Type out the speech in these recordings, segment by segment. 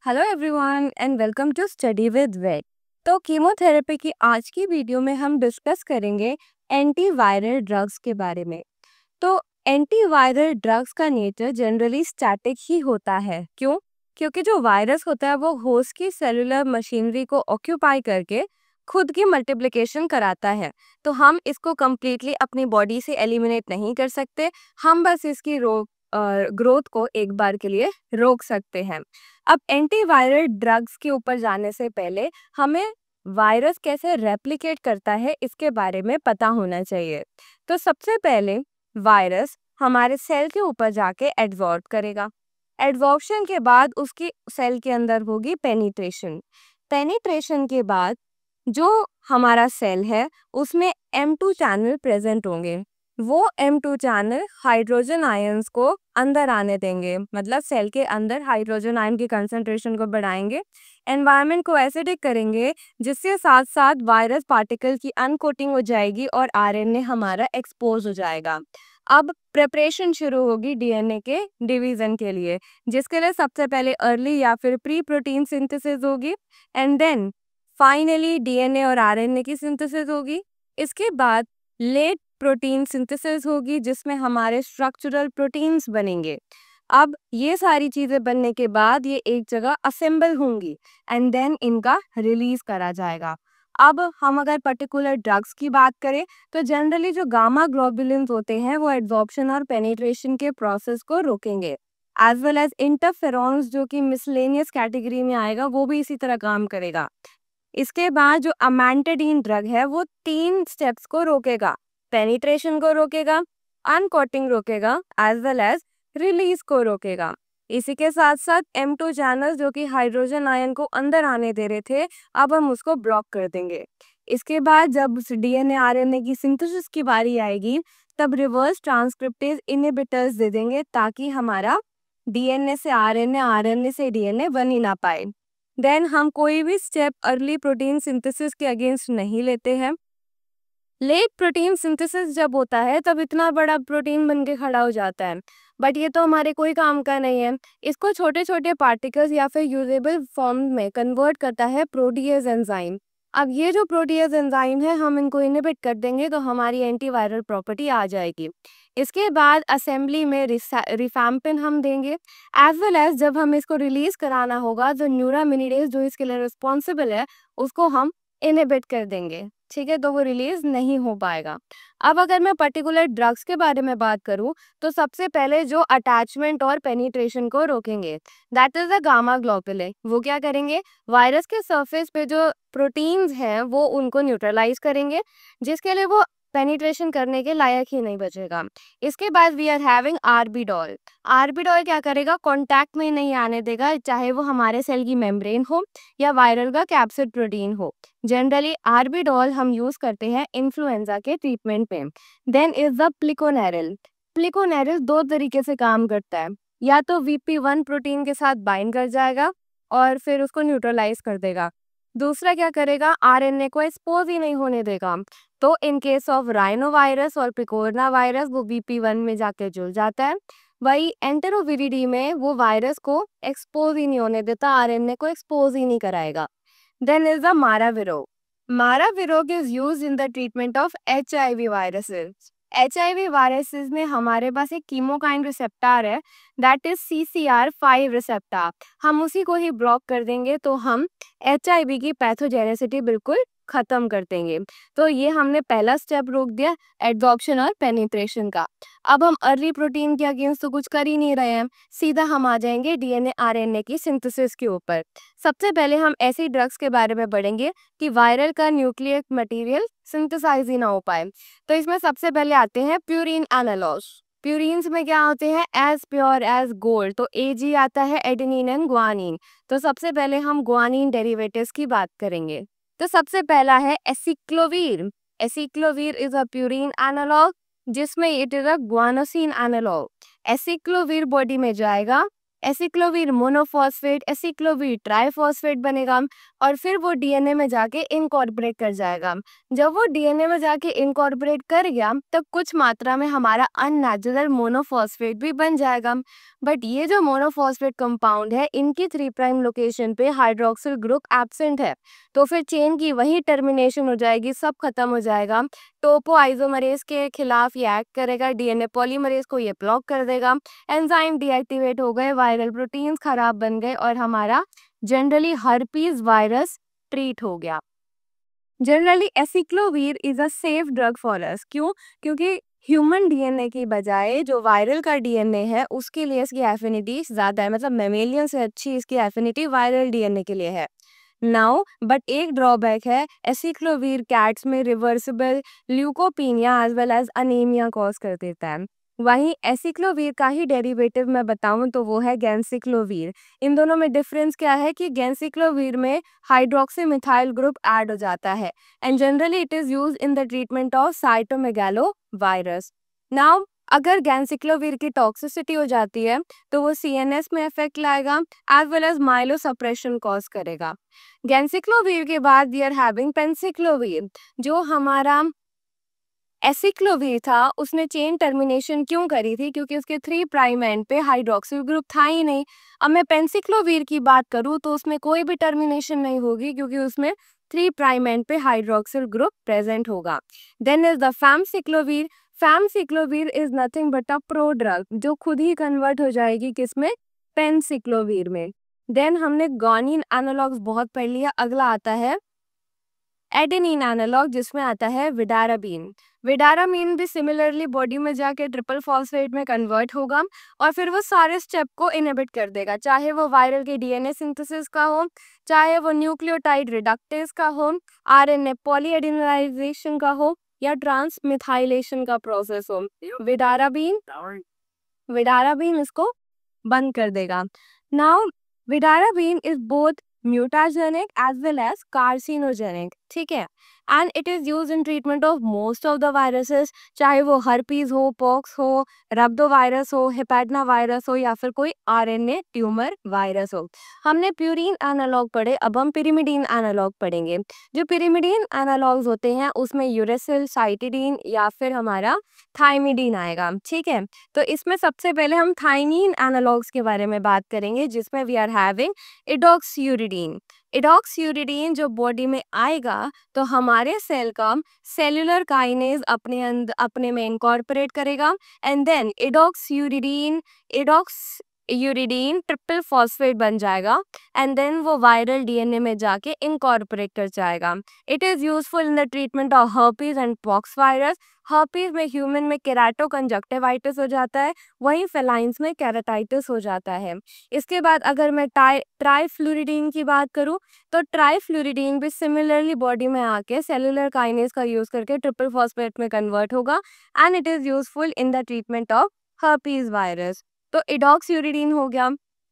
Hello everyone and welcome to study with vet. तो chemotherapy की आज की वीडियो में हम डिस्कस करेंगे एंटीवायरल ड्रग्स के बारे में। तो एंटीवायरल ड्रग्स का नेचर जनरली स्टैटिक ही होता है। क्यों? क्योंकि जो वायरस होता है वो होस्ट की सेलुलर मशीनरी को ऑक्यूपाई करके खुद की मल्टीप्लिकेशन कराता है। तो हम इसको कम्प्लीटली अपनी बॉडी से एलिमिनेट नहीं कर सकते, हम बस इसकी ग्रोथ को एक बार के लिए रोक सकते हैं। अब एंटीवायरल ड्रग्स के ऊपर जाने से पहले हमें वायरस कैसे रेप्लिकेट करता है इसके बारे में पता होना चाहिए। तो सबसे पहले वायरस हमारे सेल के ऊपर जाके एडजॉर्ब करेगा। एडजॉर्प्शन के बाद उसकी सेल के अंदर होगी पेनिट्रेशन। पेनिट्रेशन के बाद जो हमारा सेल है उसमें M2 चैनल प्रेजेंट होंगे। वो M2 चैनल हाइड्रोजन आयंस को अंदर आने देंगे, मतलब सेल के अंदर हाइड्रोजन आयन की कंसंट्रेशन को बढ़ाएंगे, एनवायरनमेंट को एसिडिक करेंगे, जिसके साथ साथ वायरस पार्टिकल की अनकोटिंग हो जाएगी और आरएनए हमारा एक्सपोज हो जाएगा। अब प्रिपरेशन शुरू होगी डीएनए के डिवीजन के लिए, जिसके लिए सबसे पहले अर्ली या फिर प्री प्रोटीन सिंथेसिस होगी एंड देन फाइनली डीएनए और आरएनए की सिंथेसिस होगी। इसके बाद लेट प्रोटीन सिंथेसिस होगी जिसमें हमारे स्ट्रक्चरल प्रोटीन्स बनेंगे। अब ये सारी चीजें बनने के बाद ये एक जगह असेंबल होंगी एंड देन इनका रिलीज करा जाएगा। अब हम अगर पर्टिकुलर ड्रग्स की बात करें तो जनरली जो गामा ग्लोबुलिन्स होते हैं वो एब्जॉर्प्शन और पेनिट्रेशन के प्रोसेस को रोकेंगे, एज वेल एज इंटरफेरॉन्स जो कि मिसलेनियस कैटेगरी में आएगा वो भी इसी तरह काम करेगा। इसके बाद जो अमेंटाडीन ड्रग है वो 3 स्टेप्स को रोकेगा, पेनिट्रेशन को रोकेगा, अनकोटिंग रोकेगा, एज वेल एज रिलीज को रोकेगा। इसी के साथ साथ M2 चैनल जो कि हाइड्रोजन आयन को अंदर आने दे रहे थे, अब हम उसको ब्लॉक कर देंगे। इसके बाद जब डीएनए आरएनए की सिंथेसिस की बारी आएगी तब रिवर्स ट्रांसक्रिप्टेज इनहिबिटर्स दे देंगे ताकि हमारा डीएनए से आरएनए, आरएनए से डीएनए बन ही ना पाए। देन हम कोई भी स्टेप अर्ली प्रोटीन सिंथेसिस के अगेंस्ट नहीं लेते हैं। लेट प्रोटीन सिंथेसिस जब होता है तब इतना बड़ा प्रोटीन बन के खड़ा हो जाता है, बट ये तो हमारे कोई काम का नहीं है। इसको छोटे छोटे पार्टिकल्स या फिर यूजेबल फॉर्म में कन्वर्ट करता है प्रोटीएज एंजाइम। अब ये जो प्रोटीएज एंजाइम है हम इनको इनहिबिट कर देंगे तो हमारी एंटीवायरल प्रॉपर्टी आ जाएगी। इसके बाद असेंबली में रिफैम्पिन हम देंगे, एज वेल एज जब हम इसको रिलीज कराना होगा तो न्यूरामिनिडेज जो इसके लिए रिस्पॉन्सिबल है उसको हम इनहिबिट कर देंगे। ठीक है, तो वो रिलीज नहीं हो पाएगा। अब अगर मैं पर्टिकुलर ड्रग्स के बारे में बात करूं तो सबसे पहले जो अटैचमेंट और पेनिट्रेशन को रोकेंगे that is the gamma globulin. वो क्या करेंगे, वायरस के सरफेस पे जो प्रोटीन्स हैं वो उनको न्यूट्रलाइज करेंगे, जिसके लिए वो पेनिट्रेशन करने के लायक ही नहीं बचेगा। इसके बाद we are having Arbidol. Arbidol क्या करेगा, कॉन्टैक्ट में नहीं आने देगा, चाहे वो हमारे सेल की मेम्ब्रेन हो या वायरल का कैप्सिड प्रोटीन हो। जनरली आर्बिडोल हम यूज करते हैं इन्फ्लुएंजा के ट्रीटमेंट में। Then is the pleconaril. Pleconaril 2 तरीके से काम करता है, या तो VP1 प्रोटीन के साथ बाइंड कर जाएगा और फिर उसको न्यूट्रलाइज कर देगा। दूसरा क्या करेगा, आरएनए को एक्सपोज ही नहीं होने देगा। तो in case of rhino virus और पिकोरना वायरस वो VP1 में जाके जुड़ जाता है। वही एंटेरोविरिडी में वो वायरस को एक्सपोज ही नहीं होने देता, आरएनए को एक्सपोज ही नहीं कराएगा। Then is the Maraviroc. Maraviroc is used in the treatment of HIV viruses. HIV viruses में हमारे पास एक कीमोकाइन रिसेप्टर है दैट इज CCR5 रिसेप्टर। हम उसी को ही ब्लॉक कर देंगे तो हम HIV की पैथोजेनेसिटी बिल्कुल खत्म कर देंगे। तो ये हमने पहला स्टेप रोक दिया एडजॉर्प्शन और पेनिट्रेशन का। अब हम अर्ली प्रोटीन के अगेंस्ट तो कुछ कर ही नहीं रहे हैं, सीधा हम आ जाएंगे डीएनए आरएनए की सिंथेसिस के ऊपर। सबसे पहले हम ऐसी ड्रग्स के बारे में पढ़ेंगे कि वायरल का न्यूक्लियर मटेरियल सिंथेसाइज ही ना हो पाए। तो इसमें सबसे पहले आते हैं प्यूरिन एनालॉग्स। प्यूरिन्स में क्या होते हैं, एज प्योर एज गोल्ड। तो AG आता है एडेनिन एंड ग्वानिन। तो सबसे पहले हम ग्वानिन डेरिवेटिव्स की बात करेंगे। तो सबसे पहला है acyclovir. Acyclovir is a purine analogue जिसमें it is a guanosine analogue. Acyclovir body में जाएगा एसिक्लोवीर मोनोफॉस्फेट, एसिक्लोवीर ट्राइफॉस्फेट बनेगा और फिर वो डीएनए में जाके इनकॉर्पोरेट कर जाएगा। जब वो डीएनए में जाके इनकॉर्पोरेट कर गया तब कुछ मात्रा में हमारा अननेचुरल मोनोफॉस्फेट भी बन जाएगा। बट ये जो मोनोफॉस्फेट कंपाउंड है इनकी 3 प्राइम लोकेशन पे हाइड्रोक्सिल ग्रुप एब्सेंट है, तो फिर चेन की वही टर्मिनेशन हो जाएगी, सब खत्म हो जाएगा। टोपो आइसोमरेज के खिलाफ ये एक्ट करेगा, डीएनए पॉलीमरेज को ये ब्लॉक कर देगा, एंजाइम डीएक्टिवेट हो गए, वायरल प्रोटीन्स खराब बन गए और हमारा जनरली हर्पीज वायरस ट्रीट हो गया। Generally एसिक्लोवीर is a safe drug for us. क्यों? क्योंकि ह्यूमन डीएनए की बजाय जो वायरल का डीएनए है उसके लिए इसकी एफिनिटी ज़्यादा है, मतलब मेमेलियन से अच्छी इसकी एफिनिटी वायरल डीएनए के लिए है। नाउ बट एक ड्रॉबैक है, एसिक्लोवीर कैट्स में reversible leukopenia as well as anaemia cause कर देता है। वहीं एसिक्लोवीर का ही डेरिवेटिव मैं बताऊं तो वो है गैंसिक्लोवीर। इन दोनों में डिफरेंस क्या है कि गैंसिक्लोवीर में हाइड्रोक्सी मिथाइल ग्रुप ऐड हो जाता है and generally it is used in the treatment of cytomegalo virus. Now अगर गैंसिक्लोवीर की टॉक्सिसिटी हो जाती है तो वो सीएनएस में इफेक्ट लाएगा as well as myelosuppression cause करेगा। गैंसिक्लोवीर के बाद वी आर हैविंग पेंसिक्लोवीर। जो हमारा एसिक्लोवीर था उसने चेन टर्मिनेशन क्यों करी थी? क्योंकि उसके 3 प्राइम एंड पे हाइड्रोक्सिल ग्रुप था ही नहीं। अब मैं पेंसिक्लोवीर की बात करूं तो उसमें कोई भी टर्मिनेशन नहीं होगी क्योंकि उसमें 3 प्राइम एंड पे हाइड्रोक्सिल ग्रुप प्रेजेंट होगा। Then is the famciclovir. Famciclovir is nothing but a pro drug जो खुद ही कन्वर्ट हो जाएगी किसमें? पेंसिक्लोवीर में। देन हमने गॉनिन एनालॉग्स बहुत पढ़ लिया। अगला आता है एडेनिन एनालॉग जिसमें आता है विडाराबीन। विडारामीन भी सिमिलरली बॉडी में जाके ट्रिपल फॉस्फेट में कन्वर्ट होगा और फिर वो सारे स्टेप को इनहिबिट कर देगा, चाहे वो वायरल के डीएनए सिंथेसिस का हो, चाहे वो न्यूक्लियोटाइड रिडक्टेज का हो, आरएनए पॉलीएडेनाइजेशन का हो या ट्रांसमिथाइलेशन का प्रोसेस हो। विडाराबीन इसको बंद कर देगा। Now vidarabine is both mutagenic as well as carcinogenic, ठीक है, and it is use in treatment of most of the viruses, चाहे वो हर्पीज हो, पॉक्स हो, रब्डोवायरस हो, हेपेटना वायरस हो या फिर कोई आरएनए ट्यूमर वायरस हो। हमने प्यूरिन एनालॉग पढ़े, अब हम पिरिमिडीन एनालॉग पढ़ेंगे। जो पिरिमिडीन एनालॉग्स होते हैं उसमें यूरेसिल, साइटिडीन या फिर हमारा थाइमिडीन आएगा, ठीक है। तो इसमें सबसे पहले हम थाइमीन एनालॉग्स के बारे में बात करेंगे जिसमें वी आर हैविंग इडॉक्सियूरिडीन। इडॉक्सियूरिडीन जो बॉडी में आएगा तो हमारे सेल का सेल्यूलर काइनेज अपने में इनकॉर्पोरेट करेगा एंड देन इडॉक्सियूरिडीन ट्रिपल फॉस्फेट बन जाएगा एंड देन वो वायरल डीएनए में जाके इनकॉर्पोरेट कर जाएगा। It is useful in the treatment of herpes and pox virus. Herpes में ह्यूमन में केराटोकंजक्टिवाइटिस हो जाता है, वहीं फेलाइंस में केराटाइटिस हो जाता है। इसके बाद अगर मैं ट्राइफ्लूरिडीन की बात करूं तो ट्राइफ्लूरिडीन भी सिमिलरली बॉडी में आके सेलुलर काइनेज का यूज करके ट्रिपल फॉस्फेट में कन्वर्ट होगा and it is useful in the treatment of herpes virus. तो इडॉक्सियूरिडीन हो गया,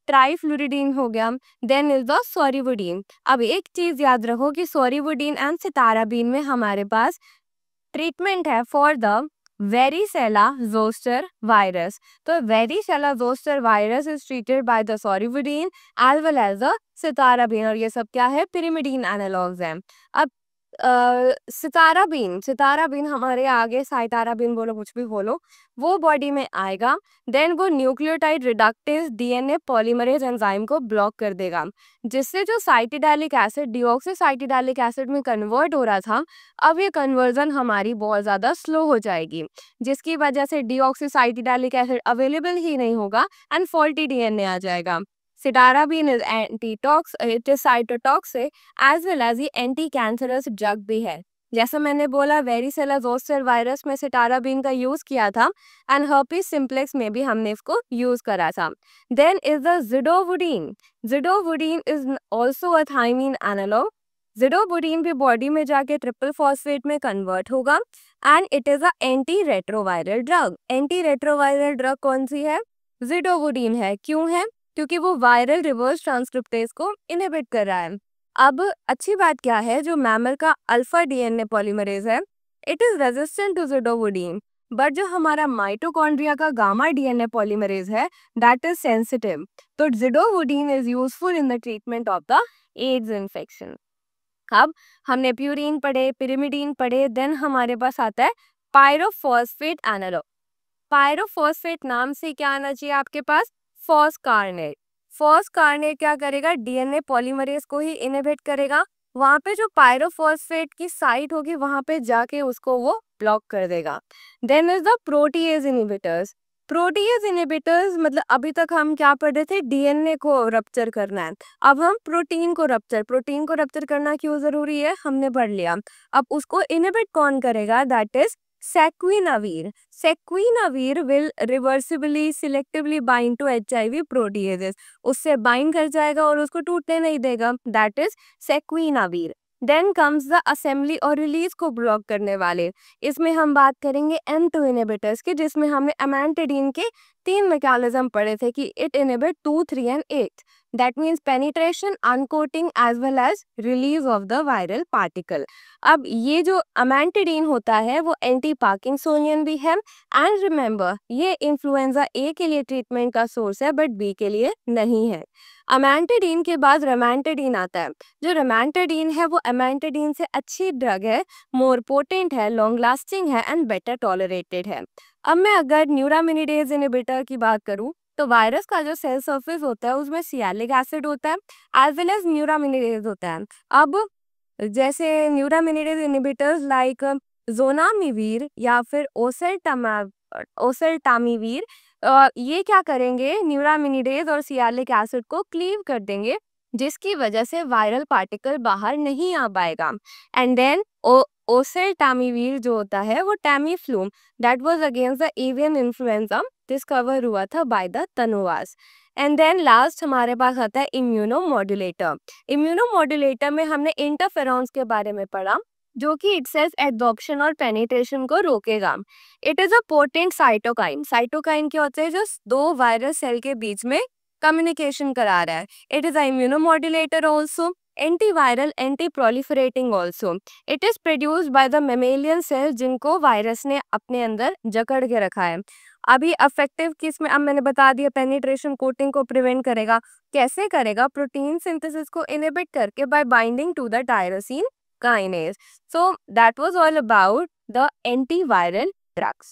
ट्राइफ्लूरिडीन हो गया, देन इज द सोरिवुडीन। अब एक चीज याद रखो कि सोरिवुडीन एंड सिताराबीन में हमारे पास ट्रीटमेंट है for the varicella zoster virus. तो varicella zoster virus is treated by the sorivudine as well as the cytarabine और ये सब क्या है? पिरिमिडीन एनालॉग्स हैं। अब सिताराबीन हमारे आगे साइटाराबीन बोलो कुछ भी बोलो, वो बॉडी में आएगा, देन वो nucleotide reductase DNA polymerase enzyme को ब्लॉक कर देगा जिससे जो साइटिडालिक एसिड डीऑक्सीसाइटिडालिक एसिड में कन्वर्ट हो रहा था अब ये कन्वर्जन हमारी बहुत ज़्यादा स्लो हो जाएगी जिसकी वजह से डीऑक्सीसाइटिडालिक एसिड अवेलेबल ही नहीं होगा एंड फॉल्टी डीएनए आ जाएगा। Cytarabine is it is cytotoxic as well as ये एंटी कैंसरस ड्रग भी है। जैसा मैंने बोला वेरिसेला जोस्टर वायरस में सिटाराबीन का यूज किया था एंड हर्पीज सिम्प्लेक्स में भी हमने इसको यूज करा था। Then is the zidovudine. Zidovudine is also a thymine analogue. Zidovudine भी बॉडी में जाके ट्रिपल फॉस्फेट में कन्वर्ट होगा and it is a anti retroviral drug. Anti retroviral drug कौन सी है? जिडोवुडीन है। क्यों है? क्योंकि वो वायरल रिवर्स ट्रांसक्रिप्टेज को इनहिबिट कर रहा है। अब अच्छी बात क्या है, जो मैमल का अल्फा डीएनए पॉलीमरेज है it is resistant to zidovudine but जो हमारा माइटोकॉन्ड्रिया का गामा डीएनए पॉलीमरेज है दैट इज सेंसिटिव। तो zidovudine is useful in the treatment of the AIDS infection. अब हमने प्यूरिन पढ़े, पिरिमिडीन पढ़े, देन हमारे पास आता है पायरोफॉस्फेट एनालॉग। पायरोफॉस्फेट नाम से क्या आना चाहिए आपके पास? फॉस्कार्नेट। फॉस्कार्नेट क्या करेगा? डीएनए पॉलीमरेज को ही इनहिबिट करेगा। वहां पे जो पायरोफॉस्फेट की साइट होगी वहां पे जाके उसको वो ब्लॉक कर देगा। Then is the protease inhibitors. Protease inhibitors मतलब अभी तक हम क्या पढ़ रहे थे? डीएनए को रप्चर करना है। अब हम प्रोटीन को रप्चर करना क्यों जरूरी है हमने पढ़ लिया। अब उसको इनहिबिट कौन करेगा? That is saquinavir. Saquinavir will reversibly selectively bind to HIV proteases. उससे बाइंड कर जाएगा और उसको टूटने नहीं देगा। That is saquinavir. Then comes the assembly और रिलीज को ब्लॉक करने वाले। इसमें हम बात करेंगे N2 इनहिबिटर्स की, जिसमें हमने अमेंटेडिन के 3 मैकेनिज्म पढ़े थे कि it inhibit 2, 3 and 8। That means penetration, uncoating as well as release of the viral particle. अब ये जो अमेंटेडिन होता है वो एंटी पार्किंसोनियन भी है। एंड रिमेंबर ये इन्फ्लुएंजा ए के लिए ट्रीटमेंट का सोर्स है बट बी के लिए नहीं है। अमेंटेडिन के बाद रमेंटेडिन आता है। जो रमेंटेडिन है वो अमेंटेडिन से अच्छी ड्रग है, मोर पोटेंट है, लॉन्ग लास्टिंग है एंड बेटर टॉलरेटेड है। अब मैं अगर न्यूरामिनिडेज इनहिबिटर की बात करूं तो वायरस का जो सेल सरफेस होता है उसमें सियालिक एसिड होता है एज वेल एज न्यूरामिनिडेज होता है। अब जैसे न्यूरामिनिडेज इनहिबिटर्स लाइक जोनामिवीर या फिर ओसेल्टामिवीर ये क्या करेंगे? न्यूरामिनिडेज और सियालिक एसिड को क्लीव कर देंगे, जिसकी वजह से वायरल पार्टिकल बाहर नहीं आ पाएगा। एंड देन ओसेल्टामिवीर जो होता है वो Tamiflu that was against the avian influenza discover हुआ था बाय द तनुवास। एंड देन लास्ट हमारे पास आता है इम्यूनोमॉड्यूलेटर। इम्यूनोमॉड्यूलेटर में हमने इंटरफेरॉन्स के बारे में पढ़ा जो कि इटसेल्फ एडॉप्शन और पेनिट्रेशन को रोकेगा। It is a potent cytokine. Cytokine क्या होता है? जो दो वायरस सेल के बीच में कम्युनिकेशन करा रहा है। It is a immunomodulator also, antiviral, anti proliferating also. It is produced by the mammalian cell जिनको वायरस ने अपने अंदर जकड़ के रखा है। अभी अफेक्टिव किस में? अब मैंने बता दिया पेनिट्रेशन, कोटिंग को प्रिवेंट करेगा। कैसे करेगा? प्रोटीन सिंथेसिस को इनहिबिट करके by binding to the tyrosine kinase. So that was all about the antiviral drugs.